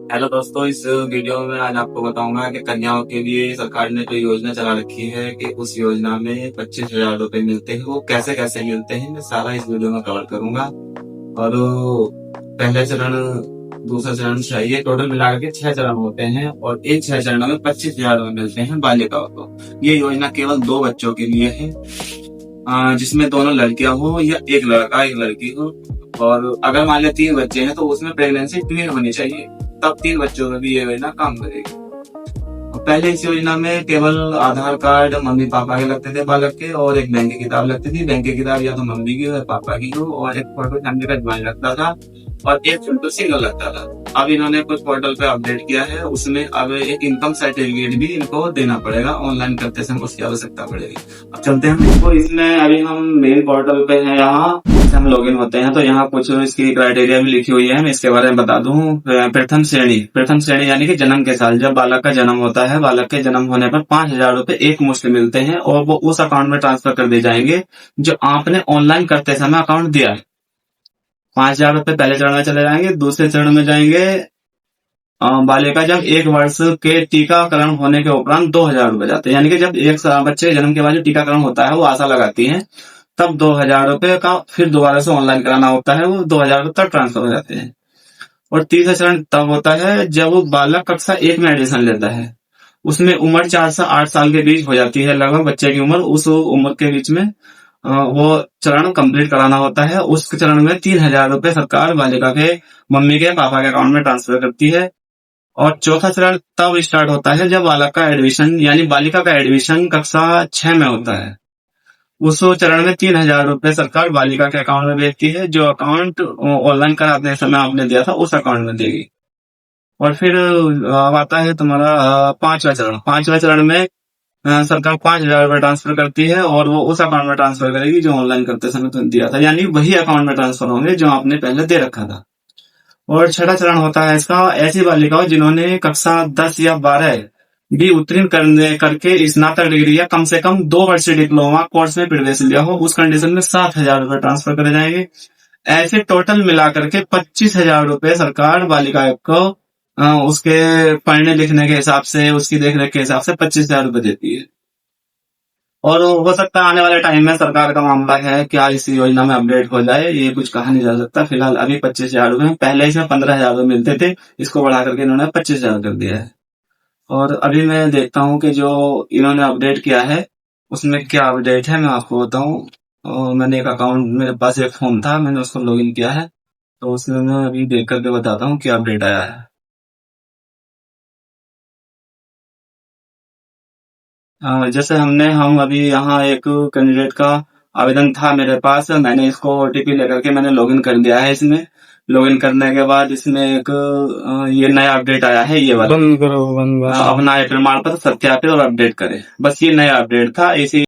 Hello दोस्तों, इस video में आज आपको बताऊंगा कि कन्याओं के लिए सरकार ने जो योजना चला रखी है कि उस योजना में 25,000 रुपए मिलते हैं। वो कैसे कैसे मिलते हैं मैं सारा इस वीडियो में कवर करूंगा। और पहला चरण, दूसरा चरण चाहिए, टोटल मिला के 6 चरण होते हैं और इन 6 चरणों में 25,000 रुपए मिलते हैं बालिकाओं को। ये योजना केवल 2 बच्चों के लिए है, जिसमें दोनों लड़कियां हो या एक लड़का एक लड़की हो। और अगर मान लिया 3 बच्चे हैं तो उसमें प्रेगनेंसी ट्विन होनी चाहिए, तब 3 बच्चों में भी ये योजना काम करेगी। और पहले इस योजना में केवल आधार कार्ड मम्मी पापा के लगते थे बालक के, और एक बैंक की किताब लगती थी। बैंक की किताब या तो मम्मी की हो या पापा की हो, और एक फोटो फैमिली का ज्वाइन लगता था और एक फोटो सिंगल लगता था। अब इन्होंने कुछ पोर्टल पे अपडेट किया है, उसमें अब एक इनकम सर्टिफिकेट भी इनको देना पड़ेगा। ऑनलाइन करते समय उसकी आवश्यकता पड़ेगी। अब चलते हैं इसको, इसमें अभी हम मेन पोर्टल पे हैं। यहाँ हम लॉगिन होते हैं तो यहाँ कुछ इसकी क्राइटेरिया भी लिखी हुई है, मैं इसके बारे में बता दूं। प्रथम श्रेणी यानी कि जन्म के साल, जब बालक का जन्म होता है, बालक के जन्म होने पर 5,000 रुपए एक मुश्त मिलते हैं और वो उस अकाउंट में ट्रांसफर कर दिए जाएंगे जो आपने ऑनलाइन करते समय अकाउंट दिया है। 5,000 रुपए पहले चरण में चले जाएंगे। दूसरे चरण में जाएंगे बालिका जब 1 वर्ष के टीकाकरण होने के उपरांत 2,000 रुपए जाते हैं, यानी कि जब एक बच्चे के जन्म के बाद जो टीकाकरण होता है वो आशा लगाती है, तब 2,000 रुपए का फिर दोबारा से ऑनलाइन कराना होता है, वो 2,000 तक ट्रांसफर हो जाते हैं। और तीसरा चरण तब होता है जब वो बालक कक्षा 1 में एडमिशन लेता है। उसमें उम्र 4 से 8 साल के बीच हो जाती है लगभग बच्चे की उम्र। उस उम्र के बीच में वो चरण कंप्लीट कराना होता है। उस चरण में 3,000 रुपए सरकार बालिका के मम्मी के पापा के अकाउंट में ट्रांसफर करती है। और चौथा चरण तब स्टार्ट होता है जब बालक का एडमिशन यानी बालिका का एडमिशन कक्षा 6 में होता है। उस चरण में 3,000 रुपए सरकार बालिका के अकाउंट में भेजती है, जो अकाउंट ऑनलाइन कराते समय आपने दिया था उस अकाउंट में देगी। और फिर अब आता है तुम्हारा पांचवा चरण। पांचवा चरण में सरकार 5,000 रुपए ट्रांसफर करती है और वो उस अकाउंट में ट्रांसफर करेगी जो ऑनलाइन करते समय तुमने दिया था, यानी वही अकाउंट में ट्रांसफर होंगे जो आपने पहले दे रखा था। और छठा चरण होता है इसका, ऐसी बालिकाओं जिन्होंने कक्षा 10 या 12 भी उत्तीर्ण करके स्नातक डिग्री या कम से कम 2 वर्षीय डिप्लोमा कोर्स में प्रवेश लिया हो, उस कंडीशन में 7,000 रुपए ट्रांसफर करे जाएंगे। ऐसे टोटल मिलाकर के 25,000 रुपए सरकार बालिका को उसके पढ़ने लिखने के हिसाब से, उसकी देखरेख के हिसाब से 25,000 रुपए देती है। और हो सकता है आने वाले टाइम में सरकार का मामला है क्या इस योजना में अपडेट हो जाए, ये कुछ कहा नहीं जा सकता। फिलहाल अभी 25,000 रुपए, पहले इसमें 15,000 मिलते थे, इसको बढ़ा करके इन्होंने 25,000 कर दिया है। और अभी मैं देखता हूँ कि जो इन्होंने अपडेट किया है उसमें क्या अपडेट है, मैं आपको बताऊं। और मैंने एक अकाउंट, मेरे पास एक फॉर्म था, मैंने उसको लॉगिन किया है, तो उसमें मैं अभी देख करके बताता हूँ क्या अपडेट आया है। जैसे हम अभी यहाँ एक कैंडिडेट का आवेदन था मेरे पास, मैंने इसको ओटीपी लेकर के मैंने लॉगिन कर दिया है। इसमें लॉगिन करने के बाद इसमें एक ये नया अपडेट आया है, ये वाला, बंद करो, बंद अपना प्रमाण पत्र सत्यापित और अपडेट करें। बस ये नया अपडेट था। इसी